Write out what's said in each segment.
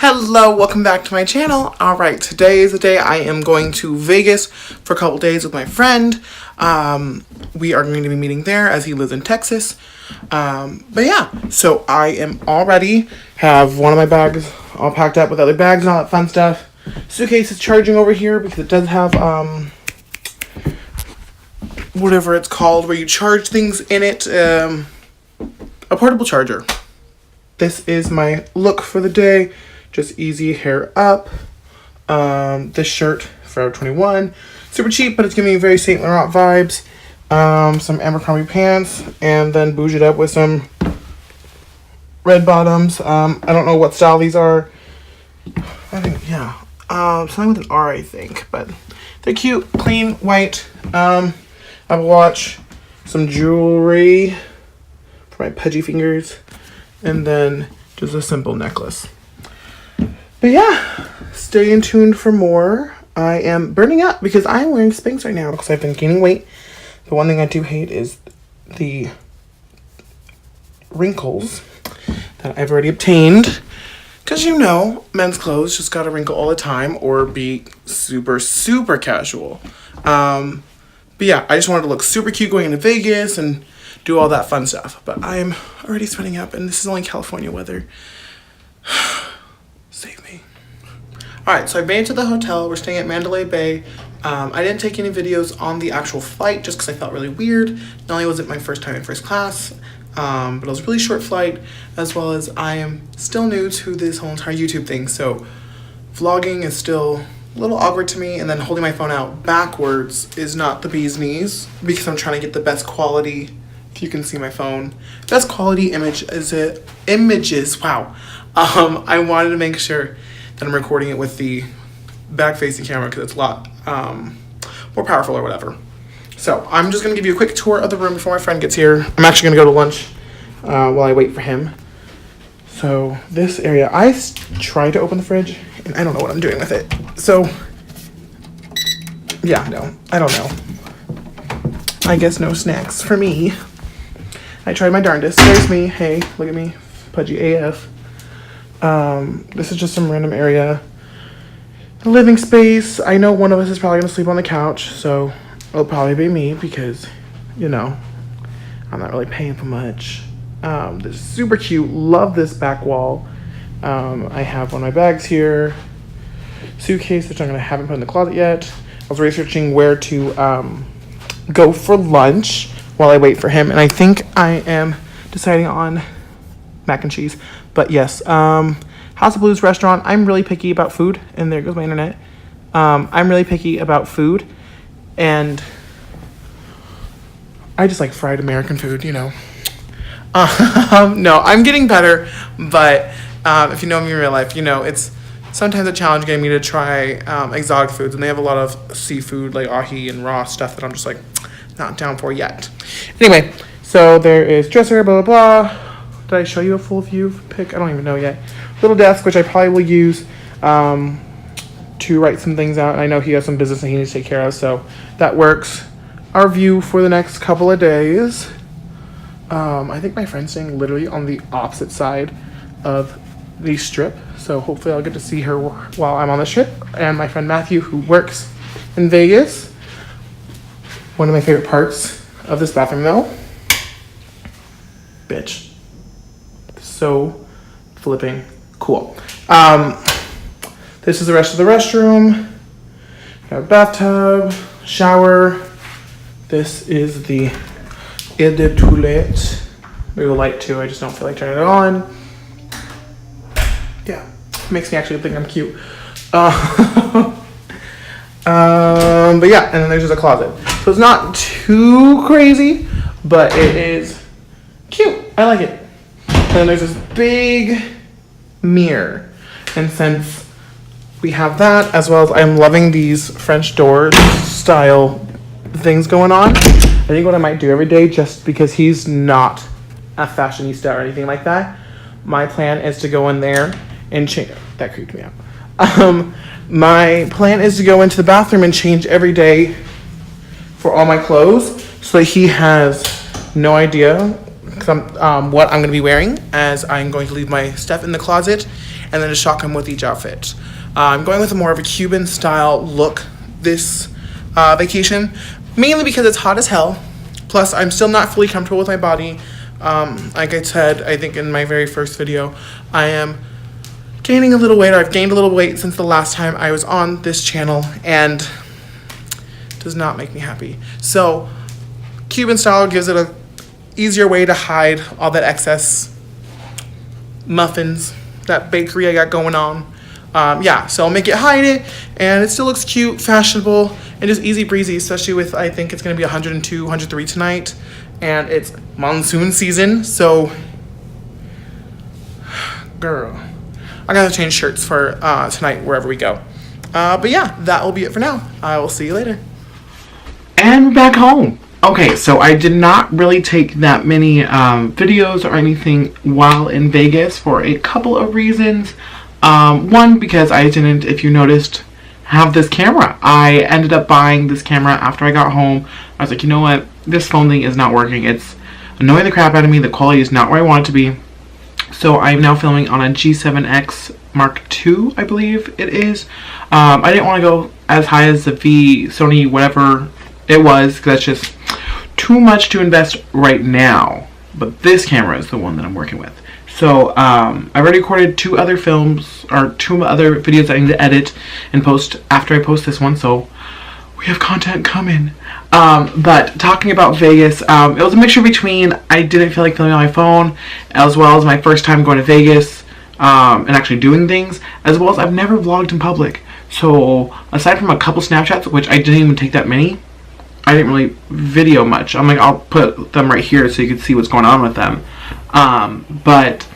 Hello, welcome back to my channel. Alright, today is the day I am going to Vegas for a couple days with my friend. We are going to be meeting there as he lives in Texas. But yeah, so I am all ready. Have one of my bags all packed up with other bags and all that fun stuff. Suitcase is charging over here because it does have whatever it's called where you charge things in it. A portable charger. This is my look for the day. Just easy hair up. This shirt, Forever 21. Super cheap, but it's giving me very Saint Laurent vibes. Some Abercrombie pants, and then bouge it up with some red bottoms. I don't know what style these are. I think, yeah. Something with an R, I think. But they're cute, clean, white. Apple Watch, some jewelry for my pudgy fingers, and then just a simple necklace. But yeah, stay tuned for more. I am burning up because I'm wearing Spanx right now because I've been gaining weight. The one thing I do hate is the wrinkles that I've already obtained. Because you know, men's clothes just gotta wrinkle all the time or be super, super casual. But yeah, I just wanted to look super cute going into Vegas and do all that fun stuff. But I'm already sweating up and this is only California weather. Save me. Alright, so I made it to the hotel. We're staying at Mandalay Bay. I didn't take any videos on the actual flight just because I felt really weird. Not only was it my first time in first class, but it was a really short flight, as well as I am still new to this whole entire YouTube thing. So vlogging is still a little awkward to me, and then holding my phone out backwards is not the bee's knees because I'm trying to get the best quality. If you can see my phone, best quality images. Wow. I wanted to make sure that I'm recording it with the back-facing camera because it's a lot more powerful or whatever. So I'm just gonna give you a quick tour of the room before my friend gets here. I'm actually gonna go to lunch while I wait for him. So this area, I tried to open the fridge and I don't know what I'm doing with it. So yeah, no, I don't know. I guess no snacks for me. I tried my darndest. There's me. Hey, look at me, pudgy AF. This is just some random area. The living space. I know one of us is probably gonna sleep on the couch, so it'll probably be me because, you know, I'm not really paying for much. This is super cute. Love this back wall. I have one of my bags here. Suitcase, which I haven't put in the closet yet. I was researching where to go for lunch while I wait for him, and I think I am deciding on mac and cheese. But yes, House of Blues restaurant. I'm really picky about food, and there goes my internet. I'm really picky about food, and I just like fried American food, you know. No, I'm getting better, but if you know me in real life, you know it's sometimes a challenge getting me to try exotic foods, and they have a lot of seafood like ahi and raw stuff that I'm just like not down for yet. Anyway, so there is dresser, blah blah blah. Did I show you a full view pic? I don't even know yet. Little desk, which I probably will use to write some things out. I know he has some business that he needs to take care of, so that works. Our view for the next couple of days. I think my friend's staying literally on the opposite side of the strip, so hopefully I'll get to see her while I'm on the strip. And my friend Matthew, who works in Vegas. One of my favorite parts of this bathroom, though. Bitch. So flipping cool. This is the rest of the restroom. Got a bathtub, shower. This is the eau de toilette. Maybe a light too. I just don't feel like turning it on. Yeah, makes me actually think I'm cute. But yeah, and then there's just a closet. So it's not too crazy, but it is cute. I like it. And then there's this big mirror. And since we have that, as well as I'm loving these French door style things going on, I think what I might do every day, just because he's not a fashionista or anything like that, my plan is to go in there and change. That creeped me out. My plan is to go into the bathroom and change every day for all my clothes so that he has no idea what I'm going to be wearing, as I'm going to leave my stuff in the closet and then just shock him with each outfit. I'm going with more of a Cuban style look this vacation, mainly because it's hot as hell. Plus, I'm still not fully comfortable with my body. Like I said, I think in my very first video, I am gaining a little weight, or I've gained a little weight since the last time I was on this channel, and it does not make me happy. So, Cuban style gives it a easier way to hide all that excess muffins, that bakery I got going on. Yeah, so I'll make it hide it, and it still looks cute, fashionable, and just easy breezy, especially with, I think it's going to be 102, 103 tonight, and it's monsoon season, so, girl, I gotta change shirts for tonight wherever we go. But yeah, that will be it for now. I will see you later. And we're back home. Okay, so I did not really take that many videos or anything while in Vegas for a couple of reasons. One, because I didn't, if you noticed, have this camera. I ended up buying this camera after I got home. I was like, you know what, this phone thing is not working. It's annoying the crap out of me. The quality is not where I want it to be. So I'm now filming on a G7X Mark II, I believe it is. I didn't want to go as high as the Sony whatever it was, because that's just too much to invest right now. But this camera is the one that I'm working with. So I've already recorded 2 other films, or 2 other videos that I need to edit and post after I post this one, so we have content coming. But talking about Vegas, it was a mixture between I didn't feel like filming on my phone, as well as my first time going to Vegas and actually doing things, as well as I've never vlogged in public. So aside from a couple Snapchats, which I didn't even take that many, I didn't really video much. I'm like, I'll put them right here so you can see what's going on with them. But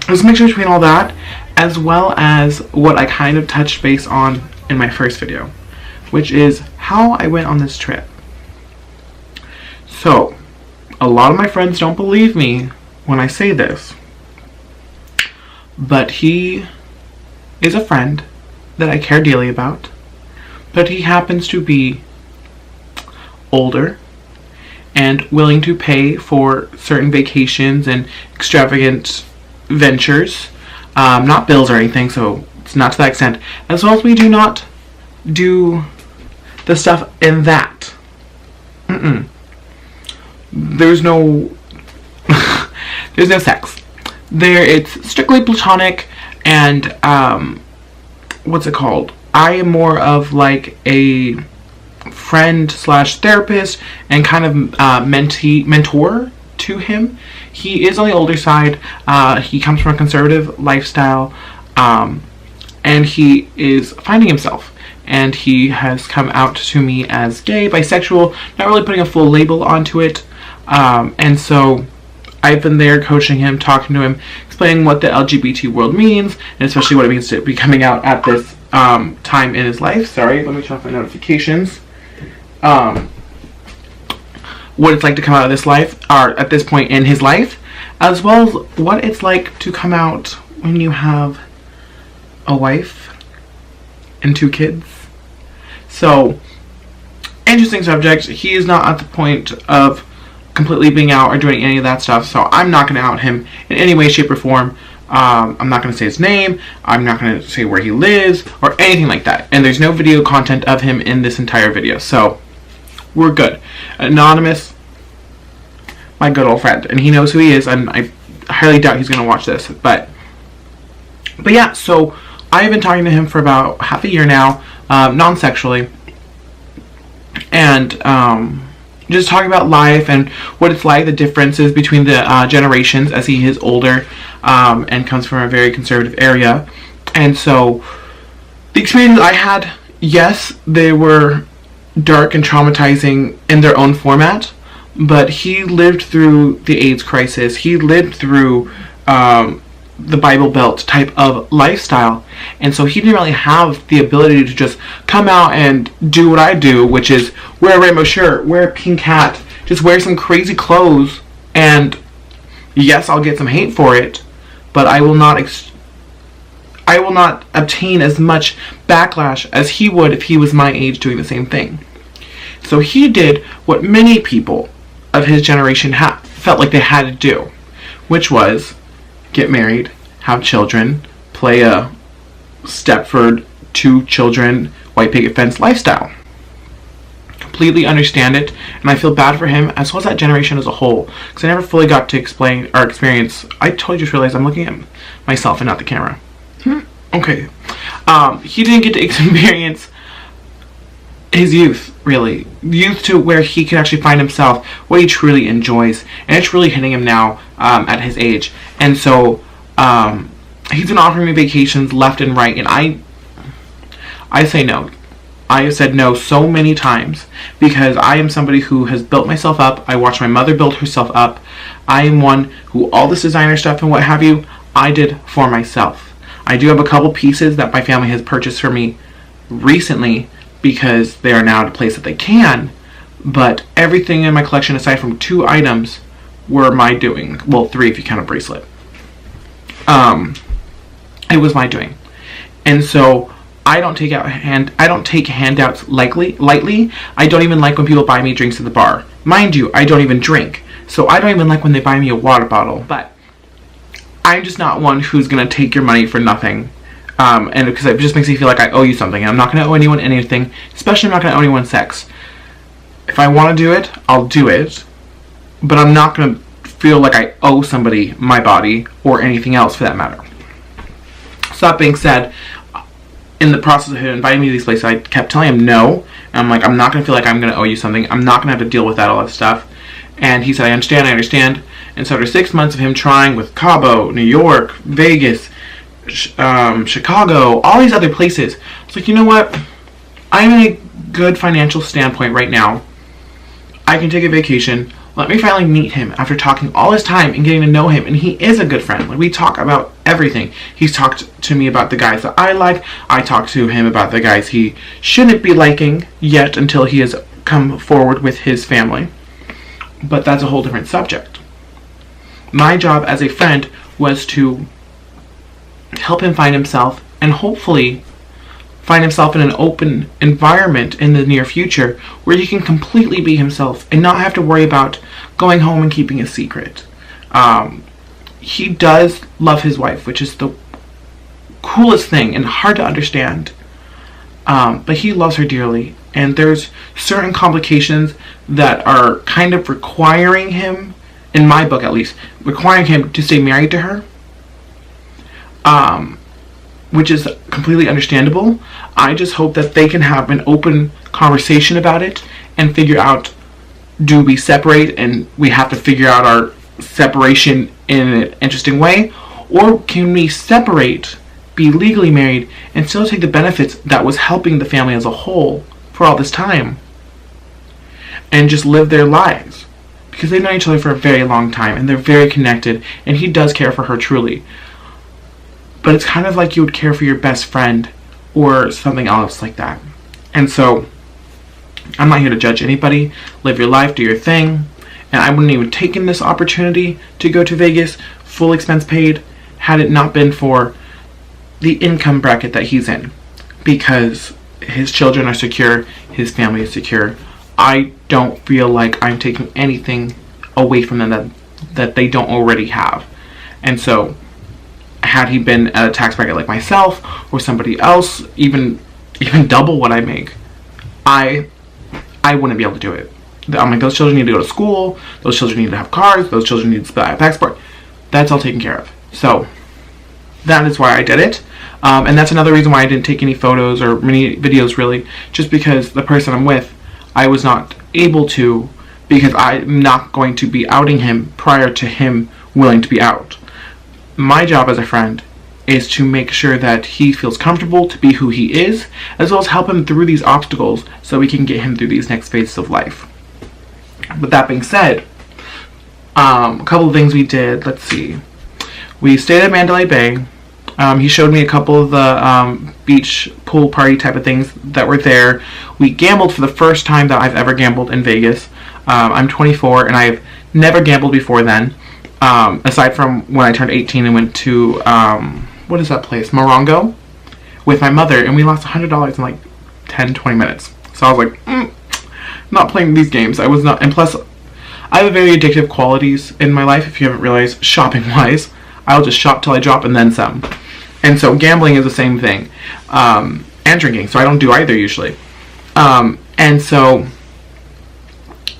it was a mixture between all that, as well as what I kind of touched base on in my first video, which is how I went on this trip. So, a lot of my friends don't believe me when I say this, but he is a friend that I care dearly about, but he happens to be older and willing to pay for certain vacations and extravagant ventures, not bills or anything, so it's not to that extent, as well as we do not do the stuff in that. There's no there's no sex there. It's strictly platonic, and what's it called, I am more of like a friend slash therapist and kind of mentor to him. He is on the older side. He comes from a conservative lifestyle, and he is finding himself, and he has come out to me as gay, bisexual, not really putting a full label onto it. And so I've been there coaching him, talking to him, explaining what the LGBT world means, and especially what it means to be coming out at this time in his life. Sorry, let me turn off my notifications. What it's like to come out of this life, or at this point in his life, as well as what it's like to come out when you have a wife and 2 kids. So, interesting subject. He is not at the point of completely being out or doing any of that stuff, so I'm not going to out him in any way, shape, or form. I'm not going to say his name, I'm not going to say where he lives, or anything like that. And there's no video content of him in this entire video, so we're good. Anonymous, my good old friend, and he knows who he is, and I highly doubt he's going to watch this, but yeah, so I've been talking to him for about half a year now, non-sexually, and just talking about life and what it's like, the differences between the generations, as he is older and comes from a very conservative area. And so the experiences I had, yes, they were dark and traumatizing in their own format, but he lived through the AIDS crisis. He lived through the Bible Belt type of lifestyle, and so he didn't really have the ability to just come out and do what I do, which is wear a rainbow shirt, wear a pink hat, just wear some crazy clothes, and yes, I'll get some hate for it, but I will not obtain as much backlash as he would if he was my age doing the same thing. So he did what many people of his generation felt like they had to do, which was get married, have children, play a Stepford, 2 children, white picket fence lifestyle. Completely understand it, and I feel bad for him as well as that generation as a whole, because I never fully got to explain or experience. I totally just realized I'm looking at myself and not the camera. Okay. He didn't get to experience his youth, really. Youth to where he can actually find himself, what he truly enjoys, and it's really hitting him now at his age. And so he's been offering me vacations left and right, and I say no. I have said no so many times because I am somebody who has built myself up. I watched my mother build herself up. I am one who all this designer stuff and what have you, I did for myself. I do have a couple pieces that my family has purchased for me recently because they are now at a place that they can, but everything in my collection aside from 2 items were my doing. Well, 3 if you count a bracelet. It was my doing. And so I don't take handouts lightly. I don't even like when people buy me drinks at the bar. Mind you, I don't even drink. So I don't even like when they buy me a water bottle. But I'm just not one who's going to take your money for nothing. And because it just makes me feel like I owe you something. And I'm not going to owe anyone anything. Especially I'm not going to owe anyone sex. If I want to do it, I'll do it. But I'm not going to feel like I owe somebody my body or anything else for that matter. So that being said, in the process of him inviting me to these places, I kept telling him no. And I'm like, I'm not going to feel like I'm going to owe you something. I'm not going to have to deal with that, all that stuff. And he said, I understand. And so after 6 months of him trying with Cabo, New York, Vegas, Chicago, all these other places, it's like, you know what? I'm in a good financial standpoint right now. I can take a vacation. Let me finally meet him after talking all this time and getting to know him. And he is a good friend. Like, we talk about everything. He's talked to me about the guys that I like. I talk to him about the guys he shouldn't be liking yet until he has come forward with his family. But that's a whole different subject. My job as a friend was to help him find himself and hopefully find himself in an open environment in the near future where he can completely be himself and not have to worry about going home and keeping a secret. He does love his wife, which is the coolest thing and hard to understand. But he loves her dearly, and there's certain complications that are kind of requiring him, in my book at least, requiring him to stay married to her. Which is completely understandable. I just hope that they can have an open conversation about it and figure out, do we separate and we have to figure out our separation in an interesting way, or can we separate, be legally married, and still take the benefits that was helping the family as a whole for all this time and just live their lives, because they've known each other for a very long time and they're very connected, and he does care for her truly. But it's kind of like you would care for your best friend or something else like that. And so, I'm not here to judge anybody. Live your life, do your thing. And I wouldn't even taken this opportunity to go to Vegas, full expense paid, had it not been for the income bracket that he's in. Because his children are secure, his family is secure. I don't feel like I'm taking anything away from them that they don't already have. And so, had he been at a tax bracket like myself or somebody else, even double what I make, I wouldn't be able to do it. I'm like, those children need to go to school, those children need to have cars, those children need to buy a passport. That's all taken care of. So that is why I did it. And that's another reason why I didn't take any photos or many videos, really, just because the person I'm with, I was not able to, because I'm not going to be outing him prior to him willing to be out. My job as a friend is to make sure that he feels comfortable to be who he is, as well as help him through these obstacles so we can get him through these next phases of life. With that being said, a couple of things we did. Let's see. We stayed at Mandalay Bay. He showed me a couple of the beach pool party type of things that were there. We gambled for the first time that I've ever gambled in Vegas. I'm 24 and I've never gambled before then. Aside from when I turned 18 and went to, what is that place? Morongo? With my mother, and we lost $100 in like 10-20 minutes. So I was like, not playing these games. I was not, and plus, I have very addictive qualities in my life, if you haven't realized, shopping-wise. I'll just shop till I drop and then some. And so gambling is the same thing. And drinking. So I don't do either usually. And so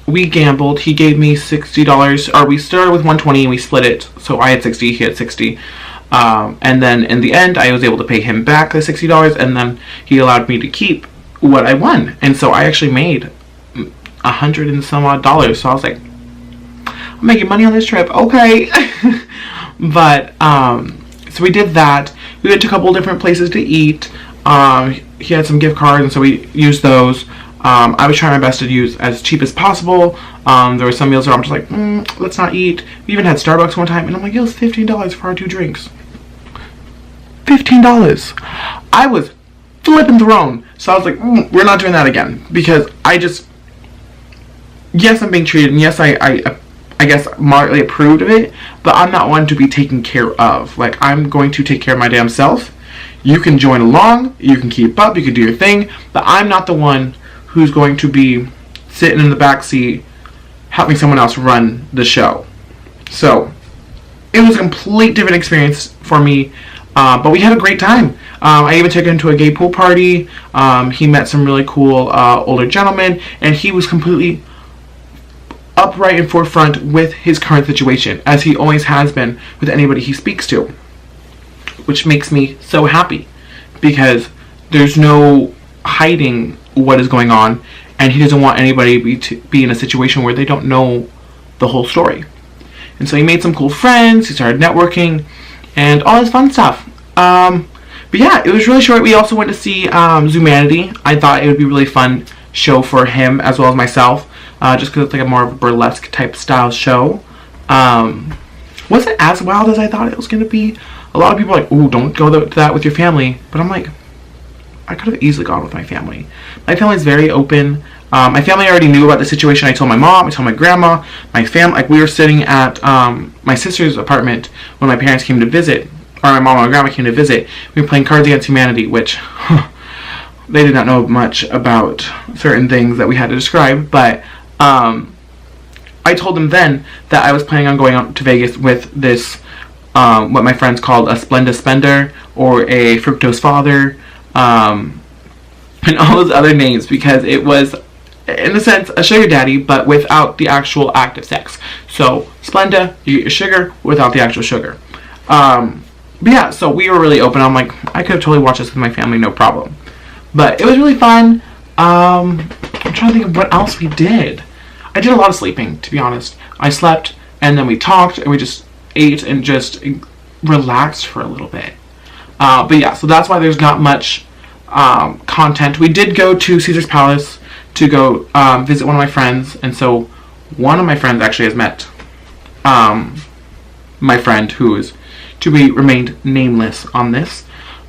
we gambled. He gave me $60, or we started with $120 and we split it. So I had 60, he had 60. And then in the end, I was able to pay him back the $60, and then he allowed me to keep what I won. And so I actually made $100 and some odd. So I was like, I'm making money on this trip. Okay. But, so we did that. We went to a couple different places to eat. He had some gift cards, and so we used those. I was trying my best to use as cheap as possible. There were some meals where I'm just like, let's not eat. We even had Starbucks one time, and I'm like, it was $15 for our 2 drinks. $15. I was flipping thrown. So I was like, we're not doing that again. Because yes, I'm being treated, and yes, I guess moderately approved of it, but I'm not one to be taken care of. Like, I'm going to take care of my damn self. You can join along, you can keep up, you can do your thing, but I'm not the one who's going to be sitting in the back seat helping someone else run the show. So it was a complete different experience for me, but we had a great time. I even took him to a gay pool party. He met some really cool older gentlemen, and he was completely upright and forefront with his current situation, as he always has been with anybody he speaks to, which makes me so happy, because there's no hiding what is going on, and he doesn't want anybody to be in a situation where they don't know the whole story. And so he made some cool friends, he started networking, and all this fun stuff. But yeah, it was really short. We also went to see Zumanity. I thought it would be a really fun show for him as well as myself, just because it's like a more of a burlesque type style show. Wasn't as wild as I thought it was going to be. A lot of people are like, ooh, don't go to that with your family. But I'm like, I could have easily gone with my family. My family is very open. My family already knew about the situation. I told my mom, I told my grandma, my family. Like, we were sitting at my sister's apartment when my parents came to visit, or my mom and my grandma came to visit. We were playing Cards Against Humanity, which they did not know much about certain things that we had to describe. But I told them then that I was planning on going out to Vegas with this, what my friends called a Splenda Spender, or a Fructose Father, and all those other names, because it was, in a sense, a sugar daddy, but without the actual act of sex. So Splenda, you get your sugar without the actual sugar. But yeah, so we were really open. I'm like, I could have totally watched this with my family, no problem. But it was really fun. I'm trying to think of what else we did. I did a lot of sleeping, to be honest. I slept, and then we talked, and we just ate and just relaxed for a little bit. But yeah, so that's why there's not much content. We did go to Caesar's Palace to go visit one of my friends, and so one of my friends actually has met my friend, who is to be remained nameless on this.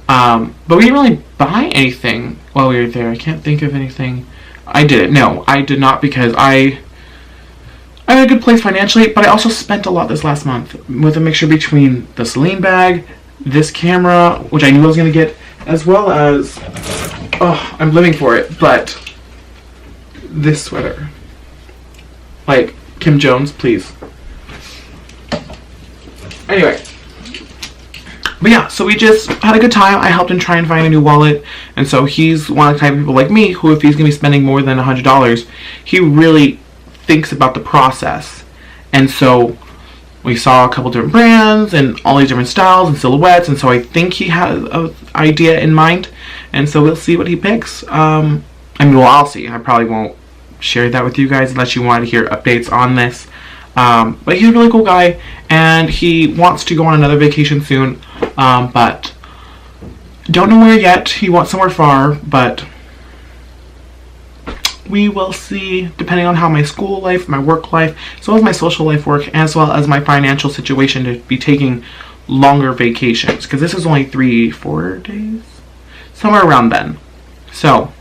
But we didn't really buy anything while we were there. I can't think of anything. I didn't. No, I did not, because I'm in a good place financially, but I also spent a lot this last month with a mixture between the Celine bag, this camera, which I knew I was going to get, as well as, oh, I'm living for it, but this sweater. Like, Kim Jones, please. Anyway. But yeah, so we just had a good time. I helped him try and find a new wallet. And so he's one of the type of people like me who, if he's going to be spending more than $100, he really thinks about the process. And so we saw a couple different brands and all these different styles and silhouettes. And so I think he has an idea in mind. And so we'll see what he picks. I mean, well, I'll see. I probably won't share that with you guys unless you want to hear updates on this. But he's a really cool guy, and he wants to go on another vacation soon, but don't know where yet. He wants somewhere far, but we will see, depending on how my school life, my work life, as well as my social life work, as well as my financial situation, to be taking longer vacations, because this is only 3-4 days, somewhere around then. So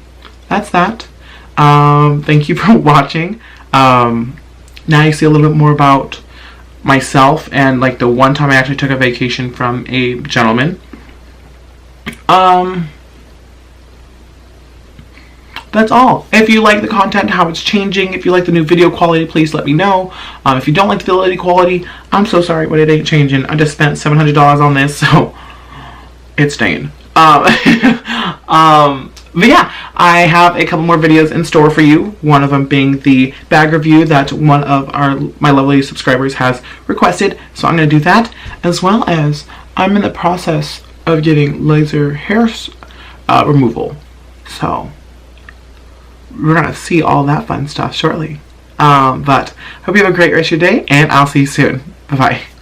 that's that. Thank you for watching. Now you see a little bit more about myself, and like the one time I actually took a vacation from a gentleman. That's all. If you like the content, how it's changing, if you like the new video quality, please let me know. If you don't like the video quality, I'm so sorry, but it ain't changing. I just spent $700 on this, so it's staying. But yeah, I have a couple more videos in store for you. One of them being the bag review that one of my lovely subscribers has requested. So I'm going to do that, as well as I'm in the process of getting laser hair removal. So we're going to see all that fun stuff shortly. But hope you have a great rest of your day, and I'll see you soon. Bye-bye.